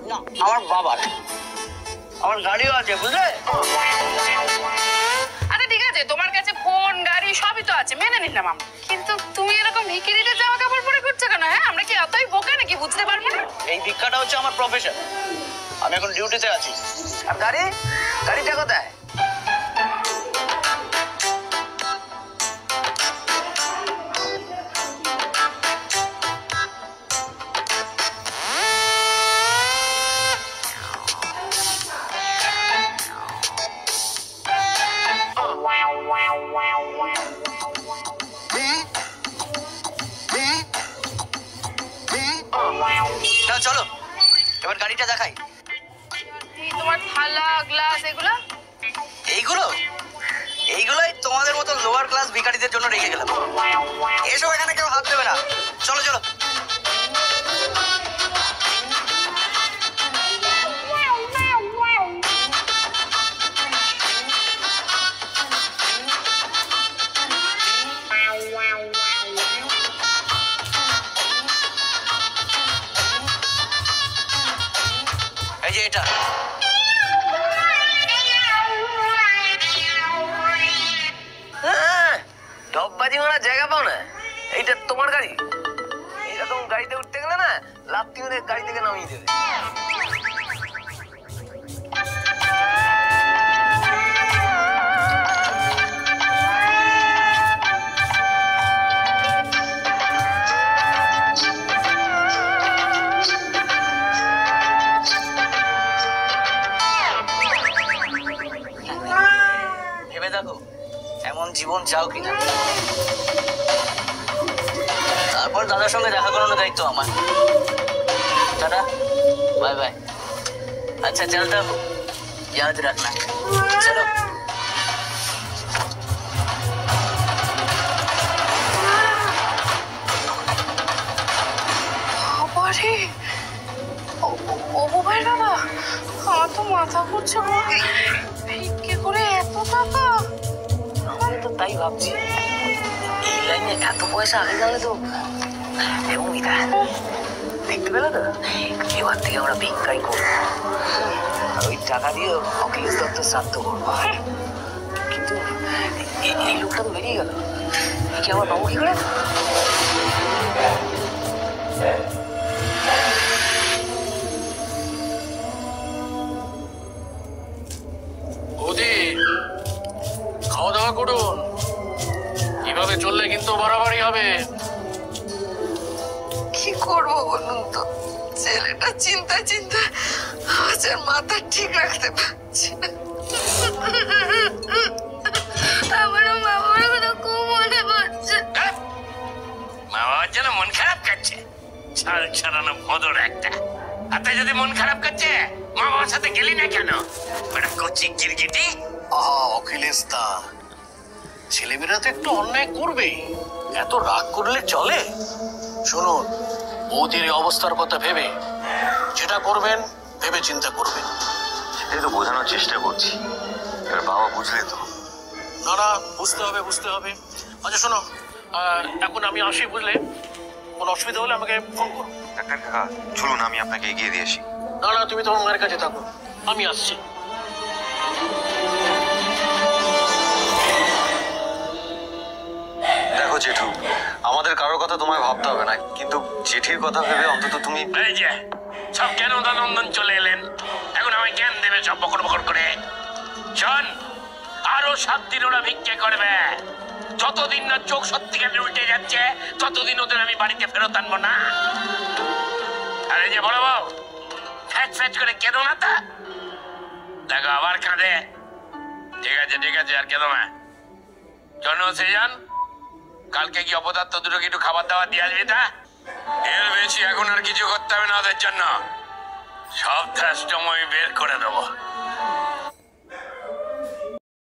না আমার বাবার, আমার গাড়িও আছে বুঝলে। আচ্ছা ঠিক আছে, তোমার কাছে ফোন গাড়ি সবই তো আছে, মেনে নিলাম আমরা, কিন্তু তুমি এরকম ভিখিরিদের জামা কাপড় পরে ঘুরছো কেন? হ্যাঁ, আমরা কি এতই বোকা নাকি বুঝতে পারবো না? এই ভিক্ষাটা হচ্ছে আমার প্রফেশন, আমি এখন ডিউটিতে আছি। আর গাড়িটা কোথায়? চলো এবার গাড়িটা দেখাই। তোমার থালা গ্লাস এইগুলোই তোমাদের মতো লোয়ার ক্লাস ভিখারিদের জন্য রেখে গেলাম। এসব এখানে কেউ হাত দেবে না। চলো চলো। এই যে এটা ডববাজি মারার জায়গা পাও না, এইটা তোমার গাড়ি। এইরকম গাড়িতে উঠতে গেলে না লাফতি মেরে গাড়ি থেকে নামিয়ে দেবে। ভেবে দেখো এমন জীবন চাও কিনা। তারপর দাদার সঙ্গে দেখা করানোর দায়িত্ব আমার। Tata, bye bye. अच्छा चलता हूँ, याद रखना। चलो। বাবা, আমার তো মাথা ঘুরছে। ভিক্ষে করে এত টাকা? আমি তো তাই ভাবছি, এই লাইনে এত পয়সা আগে গেলে তো এমনই দেয়। দেখতে পেলে তো, এবার থেকে আমরা ভিক্ষাই করবো, আর ওই টাকা দিয়ে অখিলেশ দত্তের শ্রাদ্ধ করবো। কিন্তু এই লোকটা তো বেরিয়ে গেল, কি আমার বাবু কি করে? খাওয়া দাওয়া করুন, এভাবে চললে কিন্তু বাড়াবাড়ি হবে। কি করবো বলুন তো, ছেলেটা চিন্তায় চিন্তায় আজ আর মাথা ঠিক রাখতে পারছি না। আমারও মা বাবার কথা খুব মনে পড়ছে। মা বাবার জন্য মন খারাপ করছে, ছাল ছাড়ানো ভদর একটা। হাতে যদি মন খারাপ করছে, মা বাবার সাথে গেলি না কেন? ওটা কচি গিরগিটি। অখিলেশ দা, ছেলেমেয়েরা তো একটু অন্যায় করবেই, এত রাগ করলে চলে? শুনুন, বৌদির অবস্থার কথা ভেবে যেটা করবেন ভেবে চিন্তা করবেন। সেটাই তো বোঝানোর চেষ্টা করছি, এবার বাবা বুঝলে তো। না না, বুঝতে হবে। আচ্ছা শোনো, এখন আমি আসি, বুঝলে? কোনো অসুবিধা হলে আমাকে ফোন করো। ডাক্তার কাকা চলুন, আমি আপনাকে এগিয়ে দিয়ে আসি। না না, তুমি তোমার মায়ের কাছে থাকো, আমি আসছি। দেখো জেঠু, আমাদের কারোর কথা তোমায় ভাবতে হবে না, কিন্তু জেঠির কথা ভেবে অন্তত তুমি। এই যে সব কেন দানন্দন চলে এলেন, এখন আমায় জ্ঞান দেবে সব বকর বকর করে? শোন, আরো 7 দিন ওরা ভিক্ষে করবে। যতদিন না চোখ সত্যিকারে উল্টে যাচ্ছে, ততদিন ওদের আমি বাড়িতে ফেরত আনবো না। আরে যে বড় বউ, ফ্যাচ করে কেঁদো না তা। দেখো আবার কাঁদে। ঠিক আছে, আর কেঁদো না। শোনো সেজান, কালকে কি অপদার্থ দুটো একটু খাবার দাবার দিয়ে আসবি তা? এর বেশি এখন আর কিছু করতে হবে না ওদের জন্য, সব ধ্যাষ্টম আমি বের করে দেবো।